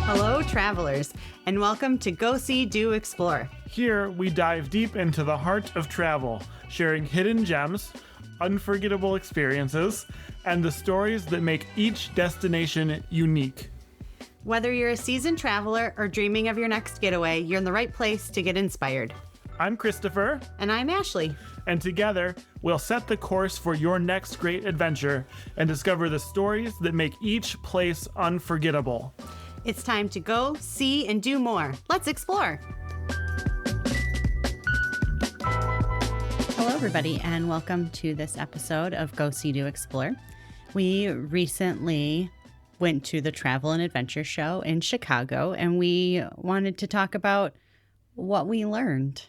Hello, travelers, and welcome to Go See, Do Explore. Here, we dive deep into the heart of travel, sharing hidden gems, unforgettable experiences, and the stories that make each destination unique. Whether you're a seasoned traveler or dreaming of your next getaway, you're in the right place to get inspired. I'm Christopher. And I'm Ashleigh. And together, we'll set the course for your next great adventure and discover the stories that make each place unforgettable. It's time to go, see, and do more. Let's explore. Hello, everybody, and welcome to this episode of Go See, Do Explore. We recently went to the Travel and Adventure Show in Chicago, and we wanted to talk about what we learned.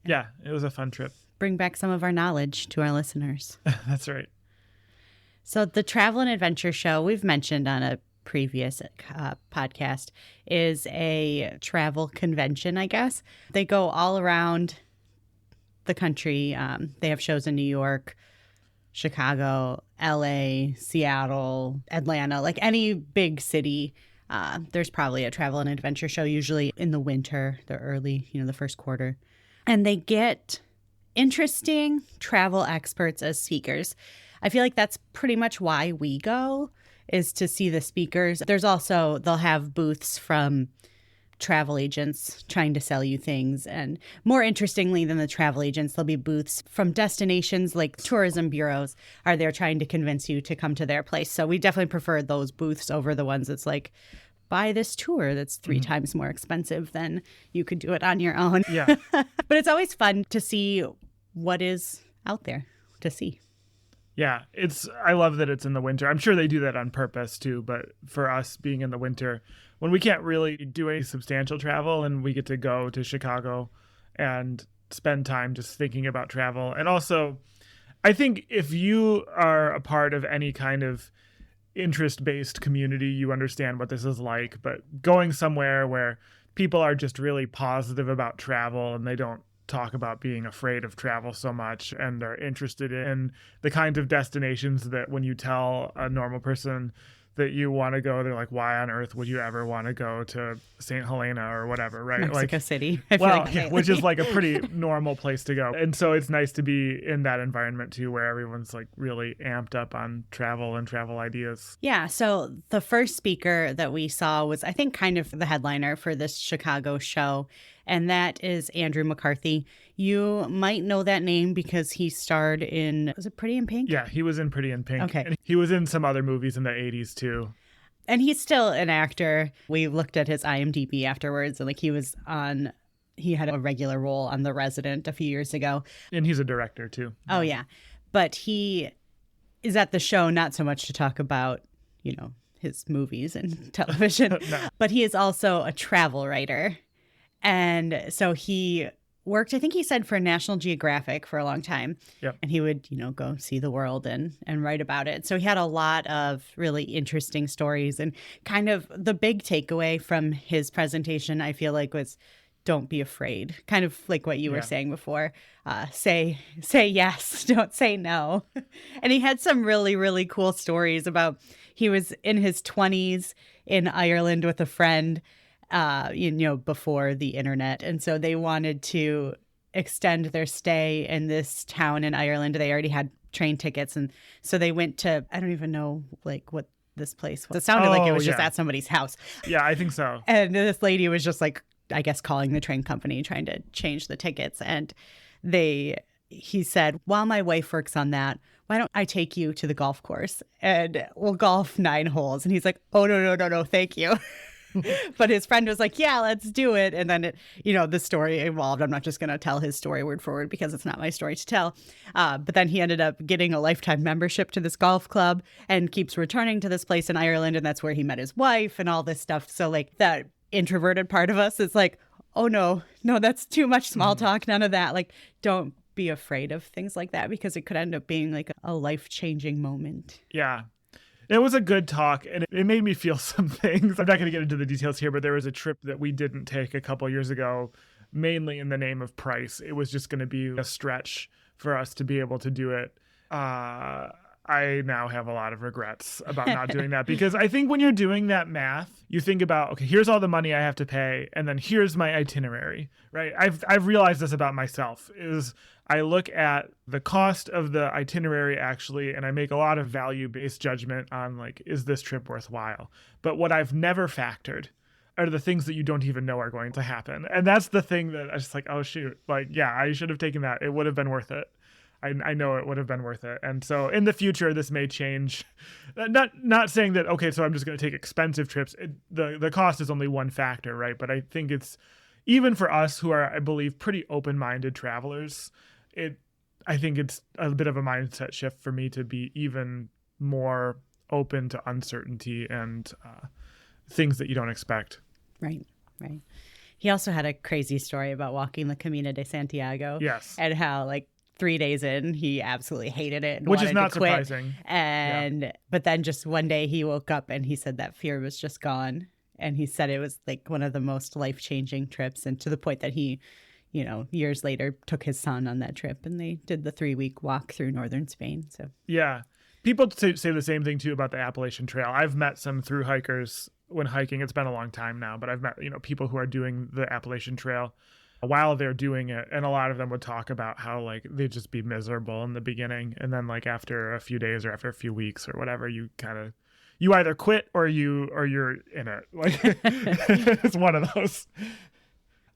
Yeah, it was a fun trip. Bring back some of our knowledge to our listeners. That's right. So the Travel and Adventure Show, we've mentioned on a previous podcast, is a travel convention, I guess. They go all around the country. They have shows in New York, Chicago, LA, Seattle, Atlanta, like any big city. There's probably a travel and adventure show, usually in the winter, the first quarter. And they get interesting travel experts as speakers. I feel like that's pretty much why we go, is to see the speakers. There's also, they'll have booths from travel agents trying to sell you things. And more interestingly than the travel agents, there'll be booths from destinations like tourism bureaus are there trying to convince you to come to their place. So we definitely prefer those booths over the ones that's like, buy this tour that's three times more expensive than you could do it on your own. Yeah. But it's always fun to see what is out there to see. Yeah, I love that it's in the winter. I'm sure they do that on purpose too, but for us being in the winter, when we can't really do any substantial travel and we get to go to Chicago and spend time just thinking about travel. And also, I think if you are a part of any kind of interest-based community, you understand what this is like. But going somewhere where people are just really positive about travel and they don't talk about being afraid of travel so much, and they're interested in the kinds of destinations that when you tell a normal person that you want to go, they're like, why on earth would you ever want to go to St. Helena or whatever, right? Mexico City. Which is like a pretty normal place to go. And so it's nice to be in that environment too, where everyone's like really amped up on travel and travel ideas. Yeah. So the first speaker that we saw was, I think, kind of the headliner for this Chicago show. And that is Andrew McCarthy. You might know that name because he starred in, was it Pretty in Pink? Yeah, he was in Pretty in Pink. Okay. And he was in some other movies in the 80s too. And he's still an actor. We looked at his IMDb afterwards, and he had a regular role on The Resident a few years ago. And he's a director too. Oh, yeah. But he is at the show not so much to talk about, his movies and television, No. But he is also a travel writer. And so he worked, I think he said, for National Geographic for a long time. Yep. And he would, go see the world and write about it. So he had a lot of really interesting stories. And kind of the big takeaway from his presentation, I feel like, was don't be afraid. Kind of like what you were saying before. Say yes, don't say no. And he had some really, really cool stories about, he was in his 20s in Ireland with a friend, before the internet. And so they wanted to extend their stay in this town in Ireland. They already had train tickets. And so they went to, I don't even know what this place was. It sounded like it was just at somebody's house. Yeah, I think so. And this lady was just like, I guess, calling the train company, trying to change the tickets. And he said, while my wife works on that, why don't I take you to the golf course and we'll golf 9 holes? And he's like, oh, no, thank you. But his friend was like, yeah, let's do it. And then, the story evolved. I'm not just going to tell his story word for word because it's not my story to tell. But then he ended up getting a lifetime membership to this golf club and keeps returning to this place in Ireland. And that's where he met his wife and all this stuff. So like that introverted part of us is like, oh, no, that's too much small talk. None of that. Like, don't be afraid of things like that because it could end up being like a life-changing moment. Yeah. It was a good talk, and it made me feel some things. I'm not going to get into the details here, but there was a trip that we didn't take a couple years ago, mainly in the name of price. It was just going to be a stretch for us to be able to do it. I now have a lot of regrets about not doing that, because I think when you're doing that math, you think about, okay, here's all the money I have to pay, and then here's my itinerary, right? I've realized this about myself, is I look at the cost of the itinerary actually, and I make a lot of value-based judgment on like, is this trip worthwhile? But what I've never factored are the things that you don't even know are going to happen. And that's the thing that I was just like, oh shoot, like, yeah, I should have taken that. It would have been worth it. I know it would have been worth it. And so in the future, this may change. Not saying that, okay, so I'm just going to take expensive trips. The cost is only one factor, right? But I think it's, even for us who are, I believe, pretty open-minded travelers, I think it's a bit of a mindset shift for me to be even more open to uncertainty and things that you don't expect. Right. He also had a crazy story about walking the Camino de Santiago. Yes. And how, like, 3 days in, he absolutely hated it and which wanted is not to quit. surprising. But then just one day he woke up and he said that fear was just gone. And he said it was like one of the most life-changing trips, and to the point that he, years later took his son on that trip and they did the 3-week walk through northern Spain. So yeah, people say the same thing too about the Appalachian Trail. I've met some through hikers when hiking. It's been a long time now, but I've met people who are doing the Appalachian Trail while they're doing it, and a lot of them would talk about how like they'd just be miserable in the beginning, and then like after a few days or after a few weeks or whatever, you either quit or you're in it. Like it's one of those.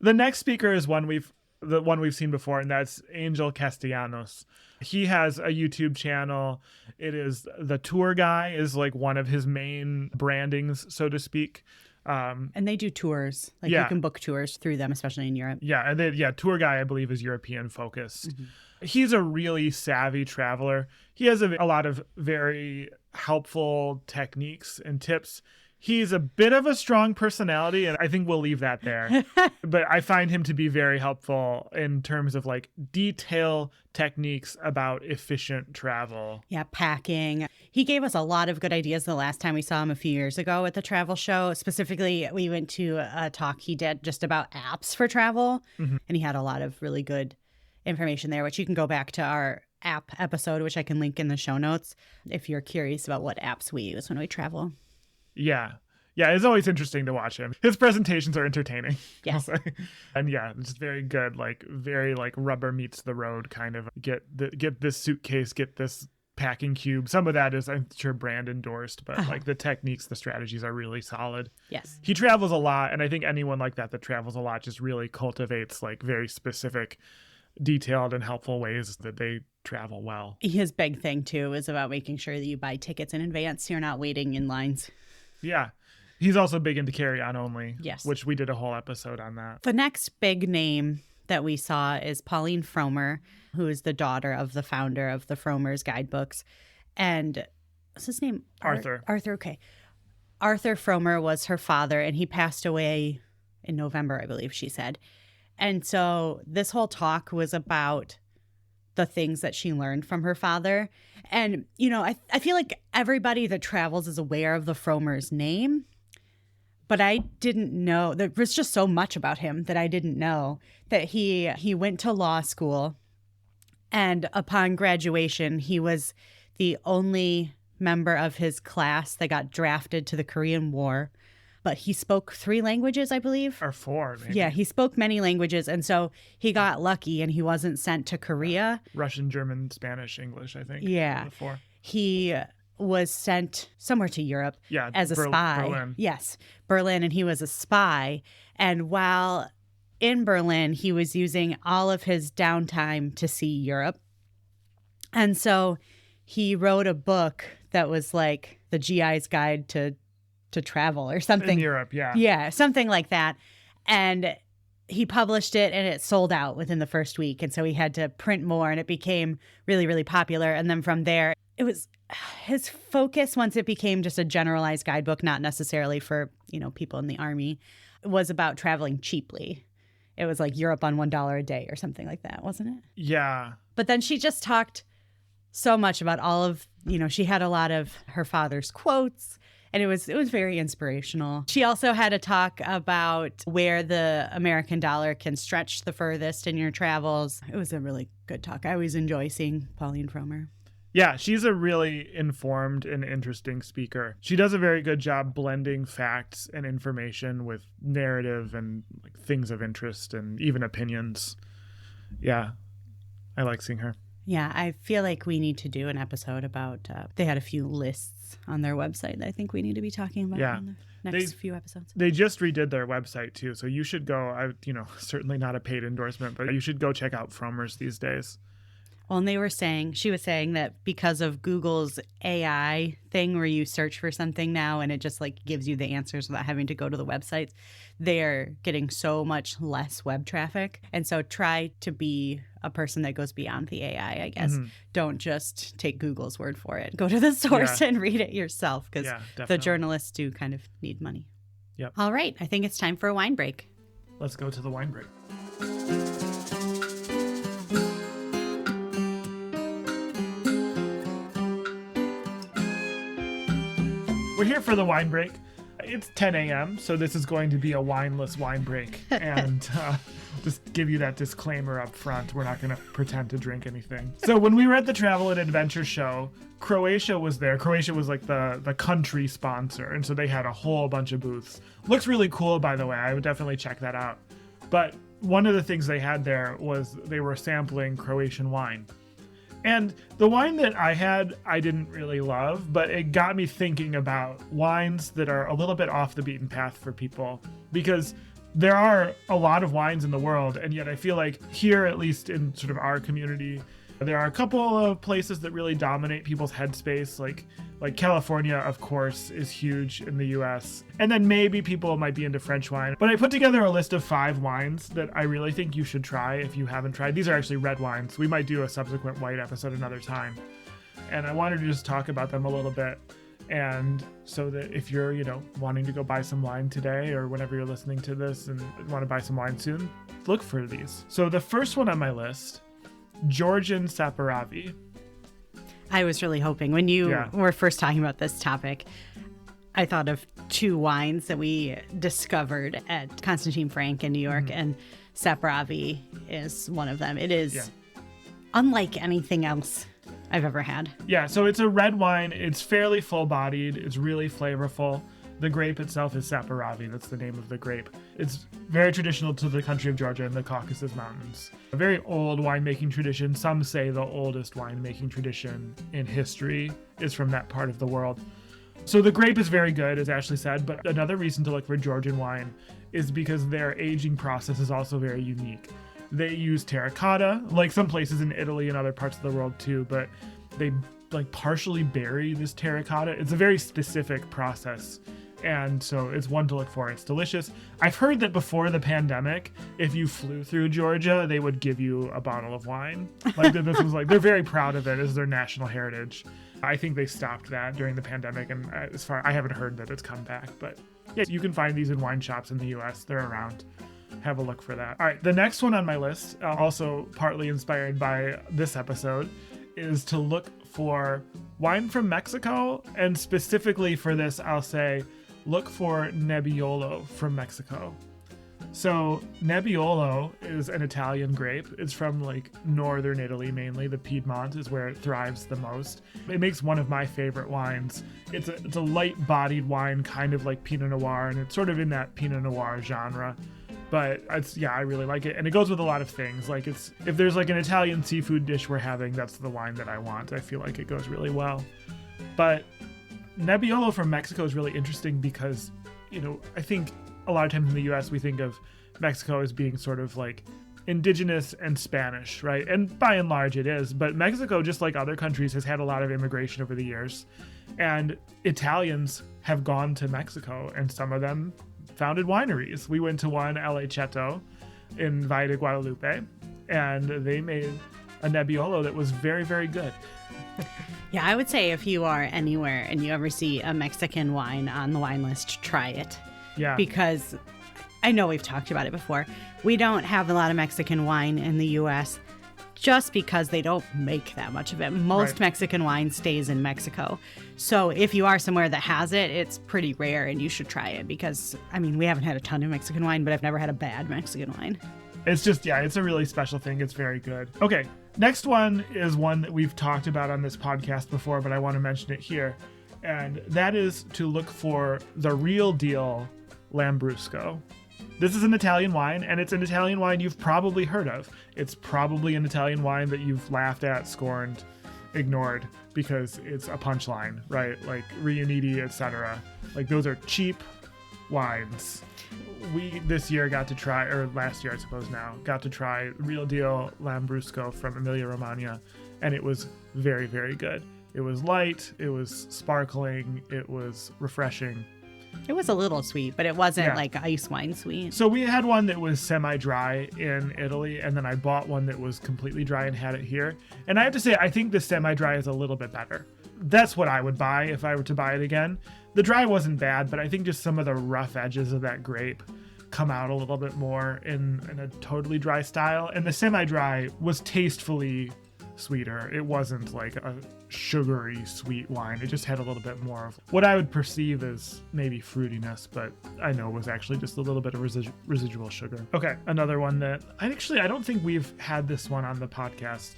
The next speaker is the one we've seen before, and that's Angel Castellanos. He has a YouTube channel. It is The Tour Guy is like one of his main brandings, so to speak. And they do tours. Like you can book tours through them, especially in Europe. Yeah, and Tour Guy, I believe, is European focused. Mm-hmm. He's a really savvy traveler. He has a lot of very helpful techniques and tips. He's a bit of a strong personality, and I think we'll leave that there. But I find him to be very helpful in terms of like detail techniques about efficient travel. Yeah, packing. He gave us a lot of good ideas the last time we saw him a few years ago at the travel show. Specifically, we went to a talk he did just about apps for travel, and he had a lot of really good information there, which you can go back to our app episode, which I can link in the show notes if you're curious about what apps we use when we travel. Yeah, it's always interesting to watch him. His presentations are entertaining. Yes. And it's very good, like very like rubber meets the road kind of. Get this suitcase, get this packing cube. Some of that is, I'm sure, brand endorsed, but like the techniques, the strategies are really solid. Yes. He travels a lot, and I think anyone like that travels a lot just really cultivates like very specific, detailed and helpful ways that they travel well. His big thing too is about making sure that you buy tickets in advance so you're not waiting in lines. Yeah. He's also big into carry-on only. Yes. Which we did a whole episode on that. The next big name that we saw is Pauline Frommer, who is the daughter of the founder of the Frommer's Guidebooks. And what's his name? Arthur. Arthur, okay. Arthur Frommer was her father, and he passed away in November, I believe she said. And so this whole talk was about the things that she learned from her father. And, I feel like everybody that travels is aware of the Frommer's name, but I didn't know. There was just so much about him that I didn't know. That he went to law school, and upon graduation, he was the only member of his class that got drafted to the Korean War. But he spoke 3 languages, I believe. Or 4, maybe. Yeah, he spoke many languages, and so he got lucky, and he wasn't sent to Korea. Russian, German, Spanish, English, I think. Yeah. The 4. He was sent somewhere to Europe as a spy. Berlin. Yes, Berlin, and he was a spy. And while in Berlin, he was using all of his downtime to see Europe. And so he wrote a book that was like the GI's Guide to travel or something. In Europe, yeah. Yeah, something like that. And he published it, and it sold out within the first week. And so he had to print more, and it became really, really popular. And then from there, it was his focus, once it became just a generalized guidebook, not necessarily for, people in the army, was about traveling cheaply. It was like Europe on $1 a day or something like that, wasn't it? Yeah. But then she just talked so much about all of, she had a lot of her father's quotes. And it was very inspirational. She also had a talk about where the American dollar can stretch the furthest in your travels. It was a really good talk. I always enjoy seeing Pauline Frommer. Yeah, she's a really informed and interesting speaker. She does a very good job blending facts and information with narrative and like things of interest and even opinions. Yeah, I like seeing her. Yeah, I feel like we need to do an episode about, they had a few lists on their website that I think we need to be talking about in the next few episodes. They just redid their website too, so you should go, certainly not a paid endorsement, but you should go check out Frommer's these days. Well, and she was saying that because of Google's AI thing where you search for something now and it just like gives you the answers without having to go to the websites, they're getting so much less web traffic. And so try to be a person that goes beyond the AI, I guess. Mm-hmm. Don't just take Google's word for it. Go to the source and read it yourself because the journalists do kind of need money. Yep. All right. I think it's time for a wine break. Let's go to the wine break. We're here for the wine break. It's 10 a.m., so this is going to be a wineless wine break. And just give you that disclaimer up front. We're not going to pretend to drink anything. So when we were at the Travel and Adventure show, Croatia was there. Croatia was like the country sponsor. And so they had a whole bunch of booths. Looks really cool, by the way. I would definitely check that out. But one of the things they had there was they were sampling Croatian wine. And the wine that I had, I didn't really love, but it got me thinking about wines that are a little bit off the beaten path for people, because there are a lot of wines in the world, and yet I feel like here, at least in sort of our community, there are a couple of places that really dominate people's headspace, like California, of course, is huge in the US. And then maybe people might be into French wine. But I put together a list of 5 wines that I really think you should try if you haven't tried. These are actually red wines. We might do a subsequent white episode another time. And I wanted to just talk about them a little bit. And so that if you're, wanting to go buy some wine today or whenever you're listening to this and want to buy some wine soon, look for these. So the first one on my list, Georgian Saperavi. I was really hoping when you were first talking about this topic, I thought of 2 wines that we discovered at Constantine Frank in New York, and Saperavi is one of them. It is unlike anything else I've ever had. Yeah, so it's a red wine. It's fairly full-bodied. It's really flavorful. The grape itself is Saperavi. That's the name of the grape. It's very traditional to the country of Georgia and the Caucasus Mountains. A very old winemaking tradition. Some say the oldest winemaking tradition in history is from that part of the world. So the grape is very good, as Ashleigh said, but another reason to look for Georgian wine is because their aging process is also very unique. They use terracotta, like some places in Italy and other parts of the world too, but they partially bury this terracotta. It's a very specific process. And so it's one to look for. It's delicious. I've heard that before the pandemic, if you flew through Georgia, they would give you a bottle of wine. This was they're very proud of it as their national heritage. I think they stopped that during the pandemic, and I haven't heard that it's come back. But yeah, you can find these in wine shops in the U.S. They're around. Have a look for that. All right, the next one on my list, also partly inspired by this episode, is to look for wine from Mexico, and specifically for this, I'll say, look for Nebbiolo from Mexico. So Nebbiolo is an Italian grape. It's from northern Italy mainly. The Piedmont is where it thrives the most. It makes one of my favorite wines. It's a light-bodied wine, kind of like Pinot Noir, and it's sort of in that Pinot Noir genre. But I really like it. And it goes with a lot of things. If there's an Italian seafood dish we're having, that's the wine that I want. I feel like it goes really well. But Nebbiolo from Mexico is really interesting because, I think a lot of times in the U.S. we think of Mexico as being sort of indigenous and Spanish, right? And by and large it is. But Mexico, just like other countries, has had a lot of immigration over the years. And Italians have gone to Mexico, and some of them founded wineries. We went to one, El Cheto, in Valle de Guadalupe, and they made a Nebbiolo that was very, very good. Yeah, I would say if you are anywhere and you ever see a Mexican wine on the wine list, try it. Yeah. Because I know we've talked about it before. We don't have a lot of Mexican wine in the U.S. just because they don't make that much of it. Most Mexican wine stays in Mexico. So if you are somewhere that has it, it's pretty rare and you should try it because, we haven't had a ton of Mexican wine, but I've never had a bad Mexican wine. It's just, yeah, it's a really special thing. It's very good. Okay, next one is one that we've talked about on this podcast before, but I want to mention it here. And that is to look for the real deal Lambrusco. This is an Italian wine, and it's an Italian wine you've probably heard of. It's probably an Italian wine that you've laughed at, scorned, ignored, because it's a punchline, right? Like Riuniti, etc. Like those are cheap wines. We this year got to try, or last year I suppose now, got to try real deal Lambrusco from Emilia Romagna, and it was very, very good. It was light, it was sparkling, it was refreshing. It was a little sweet, but it wasn't like ice wine sweet. So we had one that was semi-dry in Italy, and then I bought one that was completely dry and had it here. And I have to say, I think the semi-dry is a little bit better. That's what I would buy if I were to buy it again. The dry wasn't bad, but I think just some of the rough edges of that grape come out a little bit more in a totally dry style. And the semi-dry was tastefully sweeter. It wasn't like a sugary sweet wine. It just had a little bit more of what I would perceive as maybe fruitiness, but I know was actually just a little bit of residual sugar. Okay, another one that I don't think we've had this one on the podcast.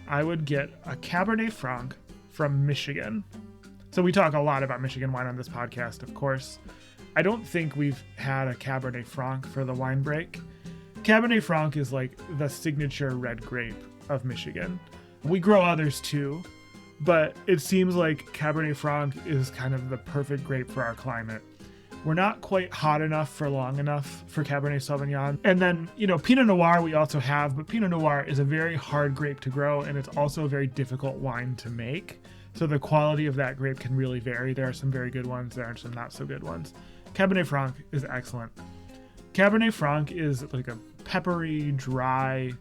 I would get a Cabernet Franc from Michigan. So we talk a lot about Michigan wine on this podcast, of course. I don't think we've had a Cabernet Franc for the wine break. Cabernet Franc is like the signature red grape of Michigan. We grow others too, but it seems like Cabernet Franc is kind of the perfect grape for our climate. We're not quite hot enough for long enough for Cabernet Sauvignon. And then, Pinot Noir we also have, but Pinot Noir is a very hard grape to grow, and it's also a very difficult wine to make. So the quality of that grape can really vary. There are some very good ones, there are some not so good ones. Cabernet Franc is excellent. Cabernet Franc is like a peppery, dry,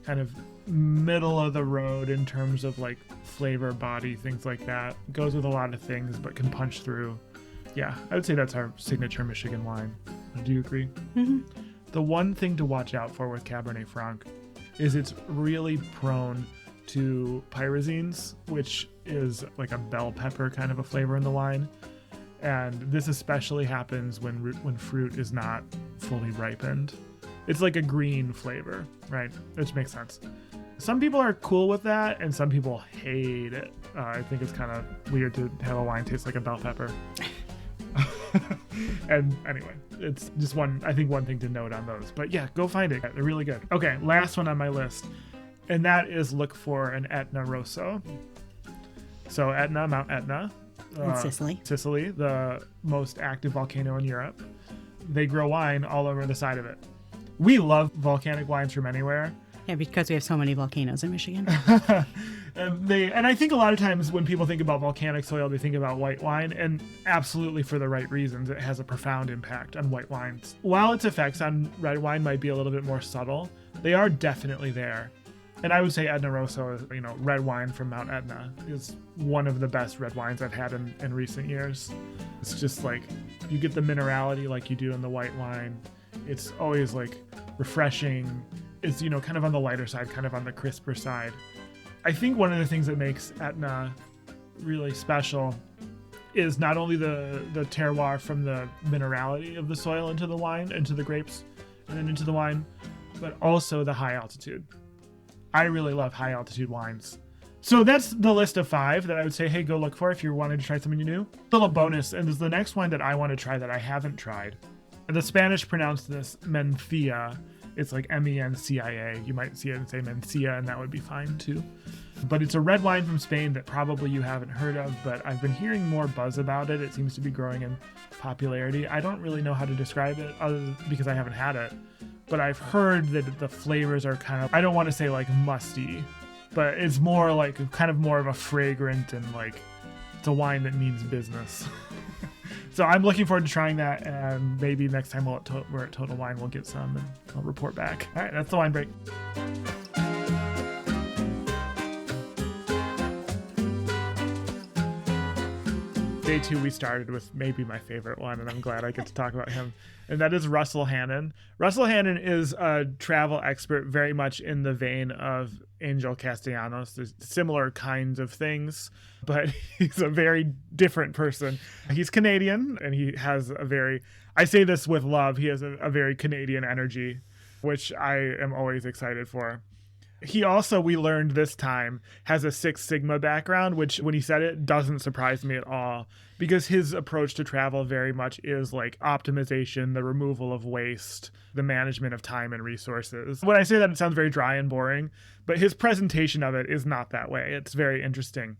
kind of middle of the road in terms of like flavor, body, things like that. Goes with a lot of things, but can punch through. Yeah, I would say that's our signature Michigan wine. Do you agree? Mm-hmm. The one thing to watch out for with Cabernet Franc is it's really prone to pyrazines, which is like a bell pepper kind of a flavor in the wine. And this especially happens when fruit is not fully ripened. It's like a green flavor, right? Which makes sense. Some people are cool with that, and some people hate it. I think it's kind of weird to have a wine taste like a bell pepper. And anyway, it's just one thing to note on those. But yeah, go find it. They're really good. Okay, last one on my list, and that is look for an Etna Rosso. So Etna, Mount Etna. In Sicily. Sicily, the most active volcano in Europe. They grow wine all over the side of it. We love volcanic wines from anywhere. Yeah, because we have so many volcanoes in Michigan. And I think a lot of times when people think about volcanic soil, they think about white wine, and absolutely for the right reasons. It has a profound impact on white wines. While its effects on red wine might be a little bit more subtle, they are definitely there. And I would say Etna Rosso, red wine from Mount Etna, is one of the best red wines I've had in recent years. It's just like, you get the minerality like you do in the white wine. It's always like refreshing. It's, kind of on the lighter side, kind of on the crisper side. I think one of the things that makes Etna really special is not only the terroir from the minerality of the soil into the wine, into the grapes, and then into the wine, but also the high altitude. I really love high altitude wines. So that's the list of 5 that I would say, hey, go look for if you're wanting to try something new. Little bonus, and this is the next wine that I want to try that I haven't tried. The Spanish pronounce this Mencia. It's like Mencia. You might see it and say Mencia, and that would be fine too. But it's a red wine from Spain that probably you haven't heard of, but I've been hearing more buzz about it. It seems to be growing in popularity. I don't really know how to describe it because I haven't had it. But I've heard that the flavors are kind of, I don't want to say like musty, but it's more like kind of more of a fragrant and like it's a wine that means business. So I'm looking forward to trying that, and maybe next time we're at Total Wine, we'll get some and I'll report back. All right, that's the wine break. Day 2, we started with maybe my favorite one, and I'm glad I get to talk about him, and that is Russell Hannon. Russell Hannon is a travel expert very much in the vein of Angel Castellanos. There's similar kinds of things, but he's a very different person. He's Canadian, and he has I say this with love, he has a very Canadian energy. which I am always excited for. He also, we learned this time, has a Six Sigma background, which when he said it doesn't surprise me at all, because his approach to travel very much is like optimization, the removal of waste, the management of time and resources. When I say that, it sounds very dry and boring, but his presentation of it is not that way. It's very interesting.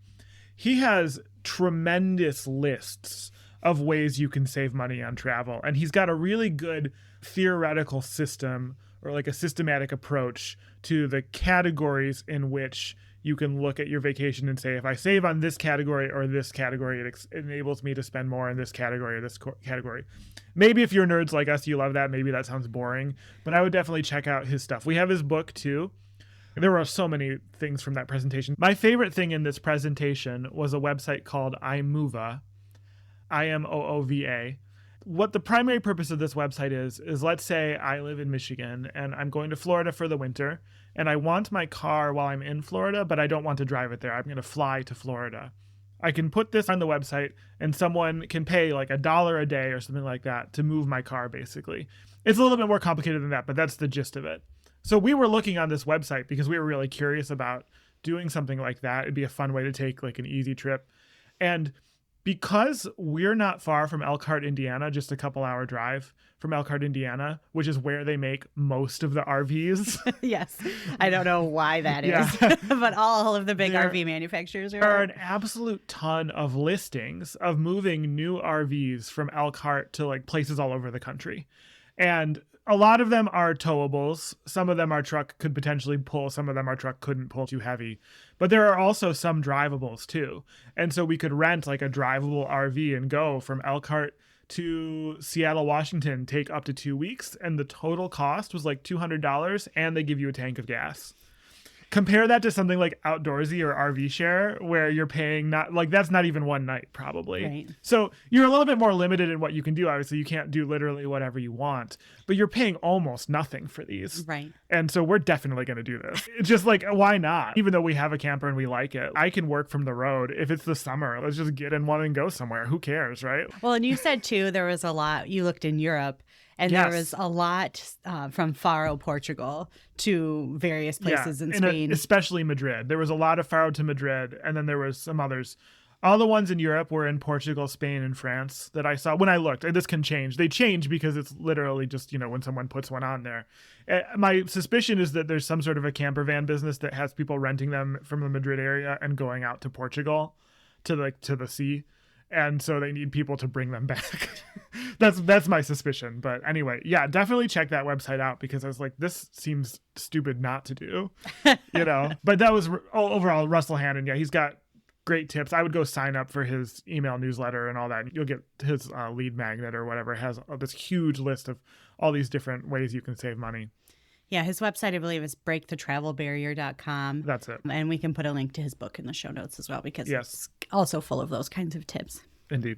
He has tremendous lists of ways you can save money on travel, and he's got a really good theoretical system, or like a systematic approach to the categories in which you can look at your vacation and say, if I save on this category or this category, it enables me to spend more in this category or this category. Maybe if you're nerds like us, you love that. Maybe that sounds boring, but I would definitely check out his stuff. We have his book too. There were so many things from that presentation. My favorite thing in this presentation was a website called iMoova, IMOOVA. What the primary purpose of this website is let's say I live in Michigan and I'm going to Florida for the winter, and I want my car while I'm in Florida, but I don't want to drive it there. I'm going to fly to Florida. I can put this on the website and someone can pay like $1 a day or something like that to move my car, basically. It's a little bit more complicated than that, but that's the gist of it. So we were looking on this website because we were really curious about doing something like that. It'd be a fun way to take like an easy trip. And because we're not far from Elkhart, Indiana, just a couple hour drive from Elkhart, Indiana, which is where they make most of the RVs. Yes. I don't know why that is, Yeah. but all of the big RV manufacturers There are an absolute ton of listings of moving new RVs from Elkhart to like places all over the country. And a lot of them are towables. Some of them our truck could potentially pull. Some of them our truck couldn't pull, too heavy. But there are also some drivables too. And so we could rent like a drivable RV and go from Elkhart to Seattle, Washington, take up to 2 weeks. And the total cost was like $200, and they give you a tank of gas. Compare that to something like Outdoorsy or RV Share, where you're paying that's not even one night probably. Right. So you're a little bit more limited in what you can do. Obviously, you can't do literally whatever you want, but you're paying almost nothing for these. Right. And so we're definitely going to do this. It's just like, why not? Even though we have a camper and we like it, I can work from the road. If it's the summer, let's just get in one and go somewhere. Who cares, right? Well, and you said too, there was a lot, you looked in Europe, and Yes. there was a lot from Faro, Portugal to various places in Spain. Especially Madrid. There was a lot of Faro to Madrid, and then there was some others. All the ones in Europe were in Portugal, Spain, and France that I saw when I looked. And this can change. They change because it's literally just, when someone puts one on there. My suspicion is that there's some sort of a camper van business that has people renting them from the Madrid area and going out to Portugal to the sea. And so they need people to bring them back. That's my suspicion. But anyway, yeah, definitely check that website out, because I was like, this seems stupid not to do, But that was overall Russell Hannon. Yeah, he's got great tips. I would go sign up for his email newsletter and all that. You'll get his lead magnet or whatever. It has this huge list of all these different ways you can save money. Yeah, his website, I believe, is breakthetravelbarrier.com. That's it. And we can put a link to his book in the show notes as well, because Yes. it's also full of those kinds of tips. Indeed.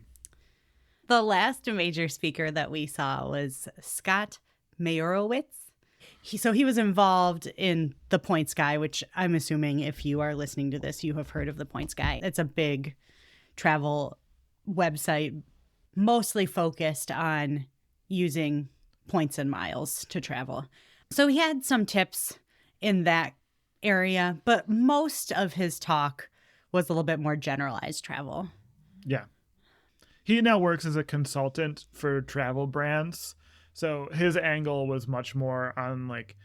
The last major speaker that we saw was Scott Mayorowitz. He was involved in the Points Guy, which I'm assuming if you are listening to this, you have heard of the Points Guy. It's a big travel website, mostly focused on using points and miles to travel. So he had some tips in that area, but most of his talk was a little bit more generalized travel. Yeah. He now works as a consultant for travel brands. So his angle was much more on like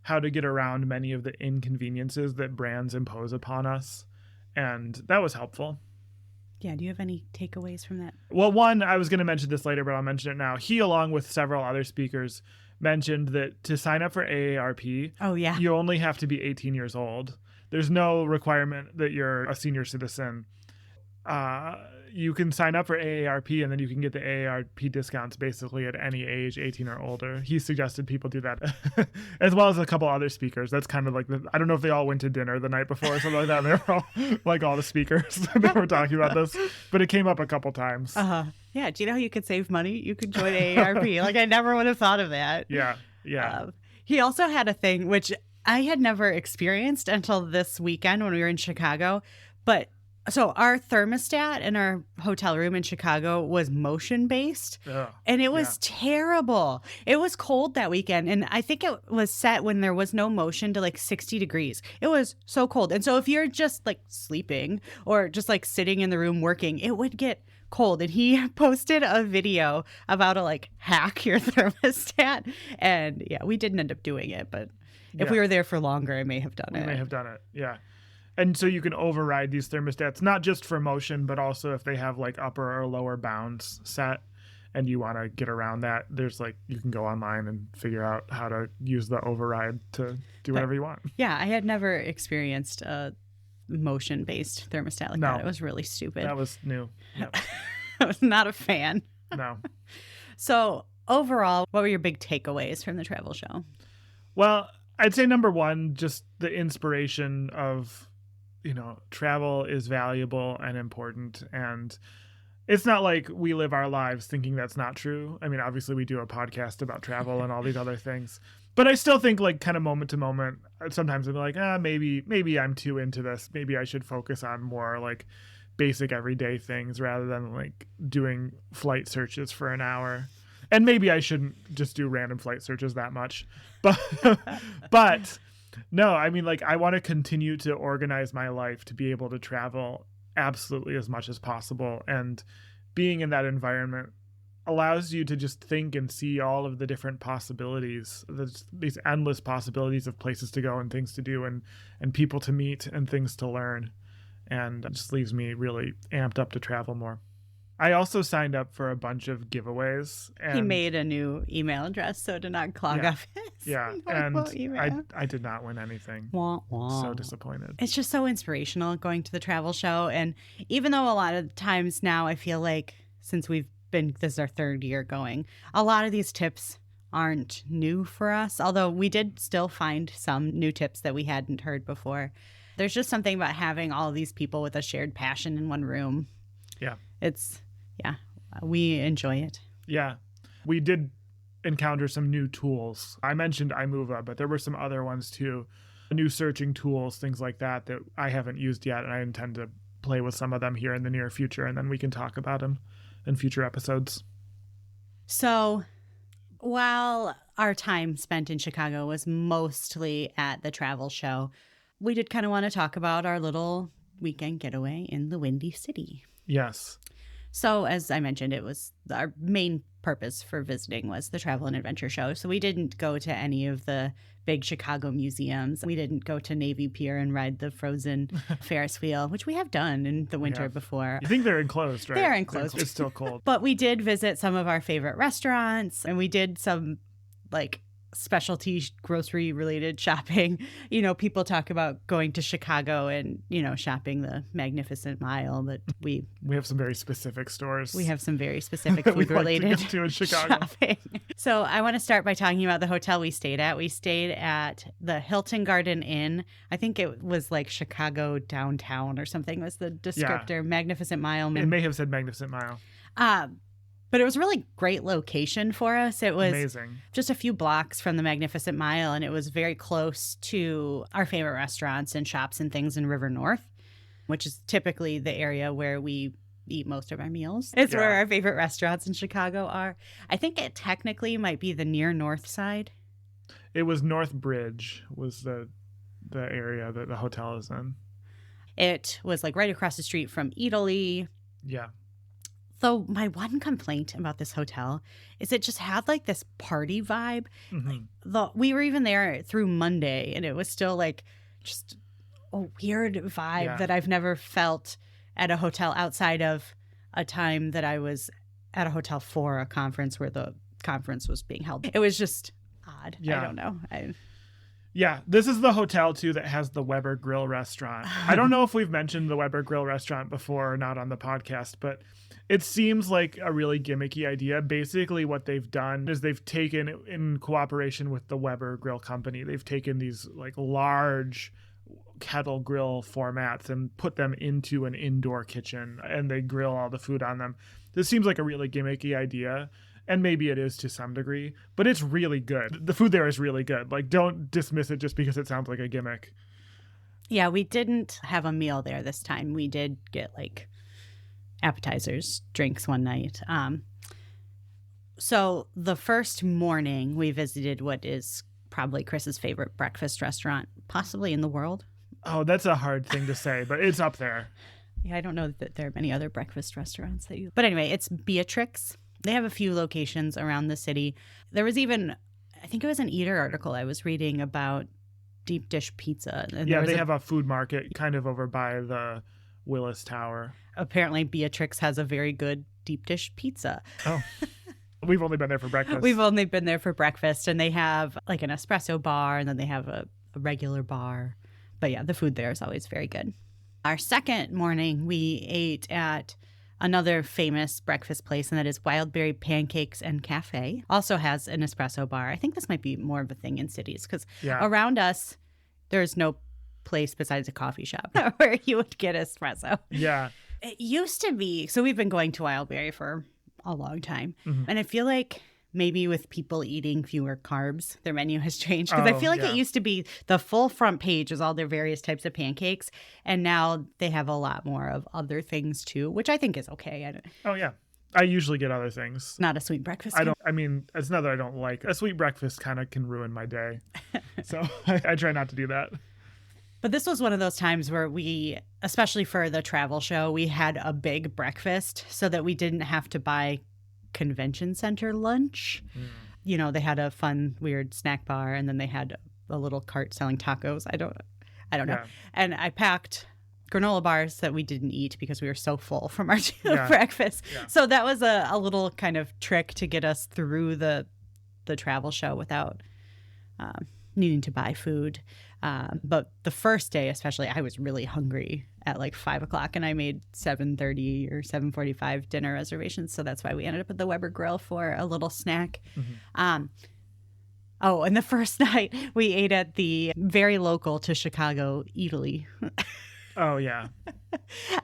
how to get around many of the inconveniences that brands impose upon us. And that was helpful. Yeah. Do you have any takeaways from that? Well, one, I was going to mention this later, but I'll mention it now. He, along with several other speakers, mentioned that to sign up for AARP, you only have to be 18 years old. There's no requirement that you're a senior citizen. You can sign up for AARP, and then you can get the AARP discounts basically at any age, 18 or older. He suggested people do that, as well as a couple other speakers. That's kind of like, I don't know if they all went to dinner the night before or something like that. They were all, like all the speakers that were talking about this, but it came up a couple times. Yeah. Do you know how you could save money? You could join AARP. Like, I never would have thought of that. Yeah. Yeah. He also had a thing, which I had never experienced until this weekend when we were in Chicago, but So our thermostat in our hotel room in Chicago was motion based, and it was terrible. It was cold that weekend, and I think it was set when there was no motion to like 60 degrees. It was so cold. And so if you're just like sleeping or just like sitting in the room working, it would get cold. And he posted a video of how to like hack your thermostat. And yeah, we didn't end up doing it, but if we were there for longer, I may have done it. We may have done it, yeah. And so you can override these thermostats, not just for motion, but also if they have like upper or lower bounds set and you want to get around that, there's like, you can go online and figure out how to use the override to do whatever you want. Yeah, I had never experienced a motion-based thermostat like that. It was really stupid. That was new. Yep. I was not a fan. No. So overall, what were your big takeaways from the travel show? Well, I'd say number one, just the inspiration of, travel is valuable and important. And it's not like we live our lives thinking that's not true. I mean, obviously we do a podcast about travel and all these other things, but I still think like kind of moment to moment, sometimes I'm like, maybe I'm too into this. Maybe I should focus on more like basic everyday things rather than like doing flight searches for an hour. And maybe I shouldn't just do random flight searches that much, but no, I mean, like I want to continue to organize my life to be able to travel absolutely as much as possible. And being in that environment allows you to just think and see all of the different possibilities. There's these endless possibilities of places to go and things to do and people to meet and things to learn. And it just leaves me really amped up to travel more. I also signed up for a bunch of giveaways. And he made a new email address so to not clog up his and I did not win anything. Wah, wah. So disappointed. It's just so inspirational going to the travel show. And even though a lot of times now I feel like since this is our third year going, a lot of these tips aren't new for us, although we did still find some new tips that we hadn't heard before. There's just something about having all of these people with a shared passion in one room. Yeah. We enjoy it. Yeah. We did encounter some new tools. I mentioned iMova, but there were some other ones too. New searching tools, things like that I haven't used yet, and I intend to play with some of them here in the near future, and then we can talk about them in future episodes. So while our time spent in Chicago was mostly at the travel show, we did kind of want to talk about our little weekend getaway in the Windy City. Yes. So as I mentioned, it was our main purpose for visiting was the Travel and Adventure Show. So we didn't go to any of the big Chicago museums. We didn't go to Navy Pier and ride the frozen Ferris wheel, which we have done in the winter before. You think they're enclosed, right? They're enclosed. It's still cold. But we did visit some of our favorite restaurants, and we did some like specialty grocery related shopping. People talk about going to Chicago and, shopping the Magnificent Mile, but we have some very specific stores. We have some very specific food related to in Chicago. Shopping. So I want to start by talking about the hotel we stayed at. We stayed at the Hilton Garden Inn. I think it was like Chicago downtown or something was the descriptor. Yeah. Magnificent Mile. It may have said Magnificent Mile. But it was a really great location for us. It was amazing. Just a few blocks from the Magnificent Mile, and it was very close to our favorite restaurants and shops and things in River North, which is typically the area where we eat most of our meals. It's where our favorite restaurants in Chicago are. I think it technically might be the near north side. It was North Bridge was the area that the hotel is in. It was like right across the street from Italy. Yeah. Though my one complaint about this hotel is it just had like this party vibe. Mm-hmm. We were even there through Monday, and it was still like just a weird vibe that I've never felt at a hotel outside of a time that I was at a hotel for a conference where the conference was being held. It was just odd. Yeah. I don't know. Yeah, this is the hotel, too, that has the Weber Grill restaurant. I don't know if we've mentioned the Weber Grill restaurant before or not on the podcast, but it seems like a really gimmicky idea. Basically, what they've done is they've taken, in cooperation with the Weber Grill Company, they've taken these like large kettle grill formats and put them into an indoor kitchen, and they grill all the food on them. This seems like a really gimmicky idea. And maybe it is to some degree, but it's really good. The food there is really good. Like, don't dismiss it just because it sounds like a gimmick. Yeah, we didn't have a meal there this time. We did get like appetizers, drinks one night. So the first morning we visited what is probably Chris's favorite breakfast restaurant, possibly in the world. Oh, that's a hard thing to say, but it's up there. Yeah, I don't know that there are many other breakfast restaurants that you... But anyway, it's Beatrix. They have a few locations around the city. There was even, I think it was an Eater article I was reading about deep dish pizza. And yeah, they have a food market kind of over by the Willis Tower. Apparently, Beatrix has a very good deep dish pizza. Oh, we've only been there for breakfast. We've only been there for breakfast, and they have like an espresso bar, and then they have a regular bar. But yeah, the food there is always very good. Our second morning, we ate at another famous breakfast place, and that is Wildberry Pancakes and Cafe. Also has an espresso bar. I think this might be more of a thing in cities because around us, there's no place besides a coffee shop where you would get espresso. Yeah. It used to be, so we've been going to Wildberry for a long time. Mm-hmm. And I feel like maybe with people eating fewer carbs, their menu has changed. Because I feel like it used to be the full front page was all their various types of pancakes. And now they have a lot more of other things too, which I think is okay. Oh, yeah. I usually get other things. Not a sweet breakfast. It's not that I don't like. A sweet breakfast kind of can ruin my day. So I try not to do that. But this was one of those times where we, especially for the travel show, we had a big breakfast so that we didn't have to buy convention center lunch. You know, they had a fun, weird snack bar, and then they had a little cart selling tacos. I don't know. Yeah. And I packed granola bars that we didn't eat because we were so full from our breakfast. Yeah. So that was a little kind of trick to get us through the travel show without needing to buy food. But the first day, especially, I was really hungry at like 5 o'clock, and I made 7:30 or 7:45 dinner reservations. So that's why we ended up at the Weber Grill for a little snack. Mm-hmm. And the first night we ate at the very local to Chicago Eataly. Oh, yeah.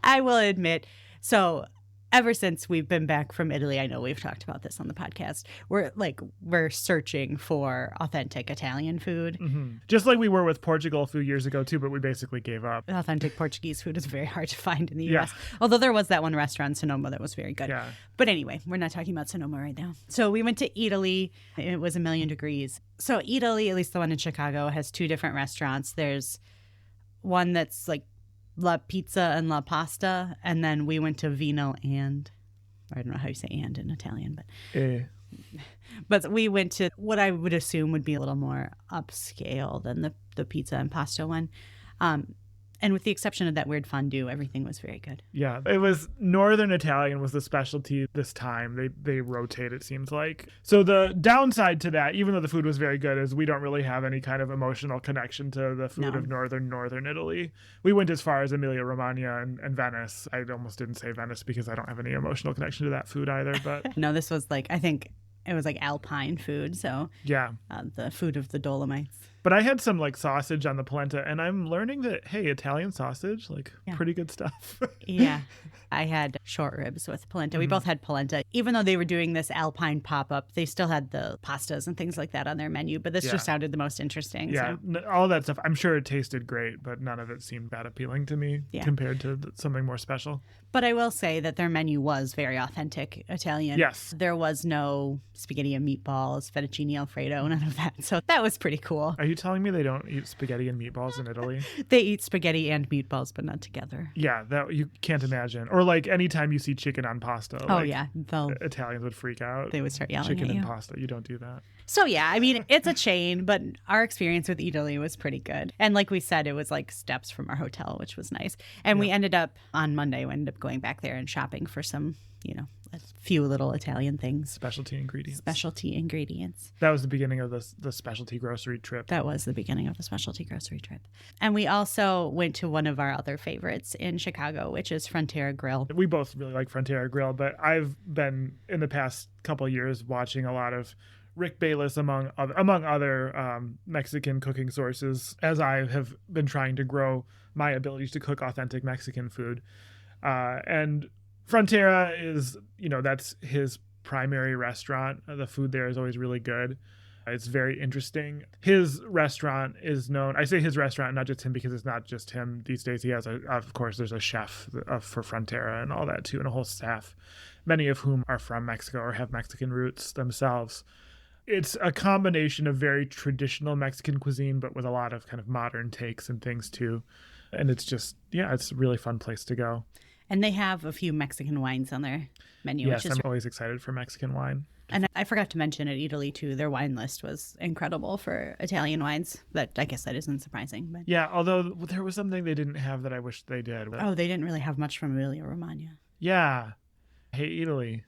I will admit. So ever since we've been back from Italy, I know we've talked about this on the podcast, we're searching for authentic Italian food. Mm-hmm. Just like we were with Portugal a few years ago too, but we basically gave up. Authentic Portuguese food is very hard to find in the U.S. Although there was that one restaurant in Sonoma that was very good. Yeah. But anyway, we're not talking about Sonoma right now. So we went to Eataly. It was 1,000,000 degrees. So Eataly, at least the one in Chicago, has two different restaurants. There's one that's like La Pizza and La Pasta, and then we went to Vino and, I don't know how you say and in Italian, but we went to what I would assume would be a little more upscale than the pizza and pasta one. And with the exception of that weird fondue, everything was very good. Yeah, it was Northern Italian was the specialty this time. They rotate, it seems like. So the downside to that, even though the food was very good, is we don't really have any kind of emotional connection to the food of Northern Italy. We went as far as Emilia-Romagna and Venice. I almost didn't say Venice because I don't have any emotional connection to that food either. But no, this was I think it was like Alpine food. So yeah, the food of the Dolomites. But I had some sausage on the polenta, and I'm learning that, hey, Italian sausage, pretty good stuff. Yeah. I had short ribs with polenta. Mm-hmm. We both had polenta. Even though they were doing this Alpine pop-up, they still had the pastas and things like that on their menu. But this just sounded the most interesting. Yeah, so. All that stuff. I'm sure it tasted great, but none of it seemed that appealing to me compared to something more special. But I will say that their menu was very authentic Italian. Yes. There was no spaghetti and meatballs, fettuccine Alfredo, none of that. So that was pretty cool. Are you telling me they don't eat spaghetti and meatballs in Italy? They eat spaghetti and meatballs, but not together. Yeah, that you can't imagine. Or anytime you see chicken on pasta. Italians would freak out. They would start yelling chicken at you. and pasta. You don't do that. So yeah, I mean, it's a chain, but our experience with Italy was pretty good. And like we said, it was steps from our hotel, which was nice. And we ended up on Monday, going back there and shopping for some, a few little Italian things. Specialty ingredients. That was the beginning of the specialty grocery trip. That was the beginning of the specialty grocery trip. And we also went to one of our other favorites in Chicago, which is Frontera Grill. We both really like Frontera Grill, but I've been in the past couple of years watching a lot of Rick Bayless among other Mexican cooking sources as I have been trying to grow my ability to cook authentic Mexican food. And Frontera is, that's his primary restaurant. The food there is always really good. It's very interesting. His restaurant is known, I say his restaurant, not just him, because it's not just him these days. He has, of course, there's a chef for Frontera and all that too, and a whole staff, many of whom are from Mexico or have Mexican roots themselves. It's a combination of very traditional Mexican cuisine, but with a lot of kind of modern takes and things too. And it's just, it's a really fun place to go. And they have a few Mexican wines on their menu. Yes, I'm always excited for Mexican wine. And I forgot to mention at Italy, too, their wine list was incredible for Italian wines. I guess that isn't surprising. But yeah, although there was something they didn't have that I wish they did. Oh, they didn't really have much from Emilia-Romagna. Yeah. Hey, Italy.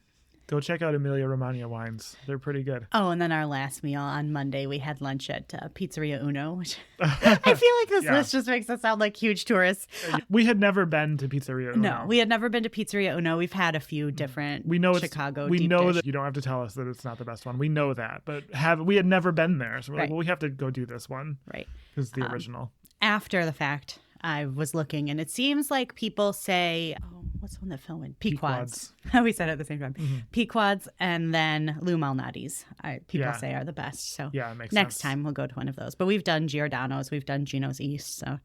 Go check out Emilia-Romagna wines. They're pretty good. Oh, and then our last meal on Monday, we had lunch at Pizzeria Uno, which I feel like this list just makes us sound like huge tourists. We had never been to Pizzeria Uno. No, we had never been to Pizzeria Uno. We've had a few different Chicago We deep know dish. that you don't have to tell us that it's not the best one. We know that. But we had never been there. So we're like, well, we have to go do this one. Right. Because it's the original. After the fact, I was looking, and it seems like people say, what's the one that fell in? Pequods. We said it at the same time. Mm-hmm. Pequods and then Lou Malnati's. People say are the best. So it makes next sense. time we'll go to one of those. But we've done Giordano's. We've done Gino's East. So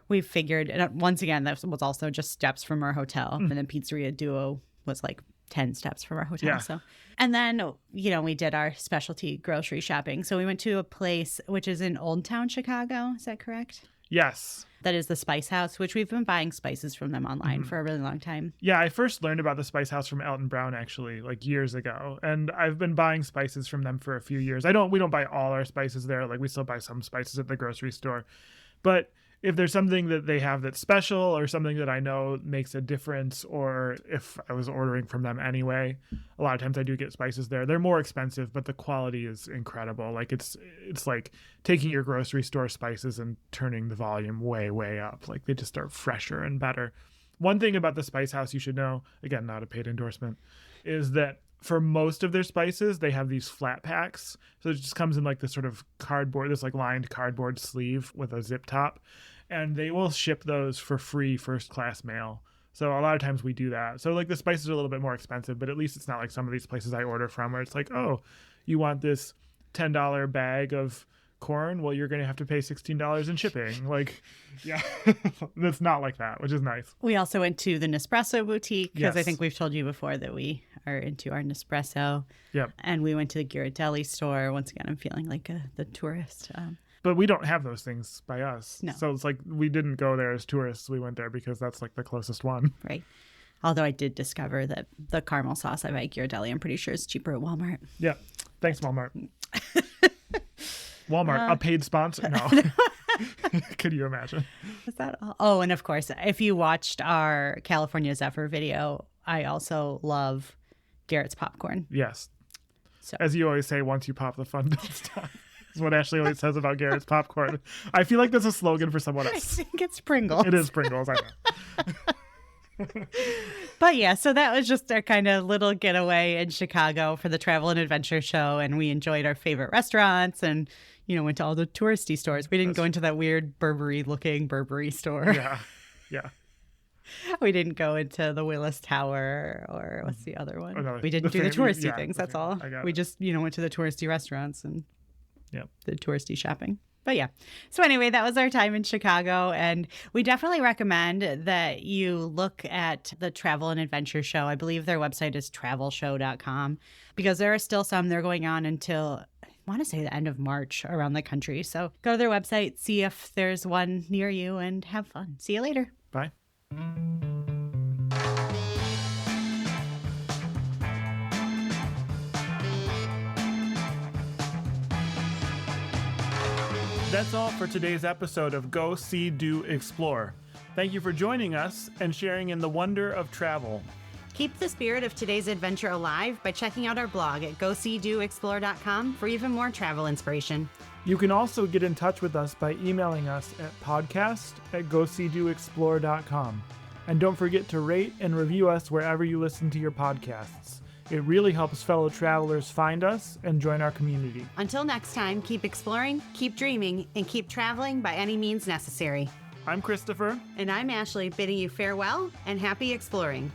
we've figured, and once again, that was also just steps from our hotel. And then Pizzeria Duo was like 10 steps from our hotel. Yeah. So, and then, we did our specialty grocery shopping. So we went to a place which is in Old Town Chicago. Is that correct? Yes. That is the Spice House, which we've been buying spices from them online for a really long time. Yeah, I first learned about the Spice House from Elton Brown, actually, like years ago. And I've been buying spices from them for a few years. We don't buy all our spices there. Like, we still buy some spices at the grocery store. But if there's something that they have that's special or something that I know makes a difference, or if I was ordering from them anyway, a lot of times I do get spices there. They're more expensive, but the quality is incredible. Like it's like taking your grocery store spices and turning the volume way, way up. Like they just are fresher and better. One thing about the Spice House you should know, again, not a paid endorsement, is that for most of their spices, they have these flat packs. So it just comes in like this sort of cardboard, this like lined cardboard sleeve with a zip top. And they will ship those for free first-class mail. So a lot of times we do that. So like the spices are a little bit more expensive, but at least it's not like some of these places I order from where it's like, oh, you want this $10 bag of corn? Well, you're going to have to pay $16 in shipping. Like, yeah, it's not like that, which is nice. We also went to the Nespresso boutique because I think we've told you before that we are into our Nespresso. Yep. And we went to the Ghirardelli store. Once again, I'm feeling like the tourist. But we don't have those things by us. No. So it's like we didn't go there as tourists. We went there because that's like the closest one. Right. Although I did discover that the caramel sauce I buy at Ghirardelli, I'm pretty sure is cheaper at Walmart. Yeah. Thanks, Walmart. Walmart, a paid sponsor? No. Could you imagine? Is that all? Oh, and of course, if you watched our California Zephyr video, I also love Garrett's popcorn. Yes. So. As you always say, once you pop, the fun don't stop. Is what Ashleigh always says about Garrett's popcorn. I feel like that's a slogan for someone else. I think it's Pringles. It is Pringles, I know. But yeah, so that was just our kind of little getaway in Chicago for the Travel and Adventure Show. And we enjoyed our favorite restaurants and, went to all the touristy stores. We didn't go into that weird Burberry-looking Burberry store. Yeah. We didn't go into the Willis Tower or what's the other one? Oh, no, we didn't do the touristy things. That's all. We just, went to the touristy restaurants and the touristy shopping. But yeah. So anyway, that was our time in Chicago. And we definitely recommend that you look at the Travel and Adventure Show. I believe their website is travelshow.com because there are still some. They're going on until, I want to say, the end of March around the country. So go to their website, see if there's one near you, and have fun. See you later. Bye. That's all for today's episode of Go, See, Do, Explore. Thank you for joining us and sharing in the wonder of travel. Keep the spirit of today's adventure alive by checking out our blog at goseedoexplore.com for even more travel inspiration. You can also get in touch with us by emailing us at podcast@goseedoexplore.com. And don't forget to rate and review us wherever you listen to your podcasts. It really helps fellow travelers find us and join our community. Until next time, keep exploring, keep dreaming, and keep traveling by any means necessary. I'm Christopher. And I'm Ashleigh, bidding you farewell and happy exploring.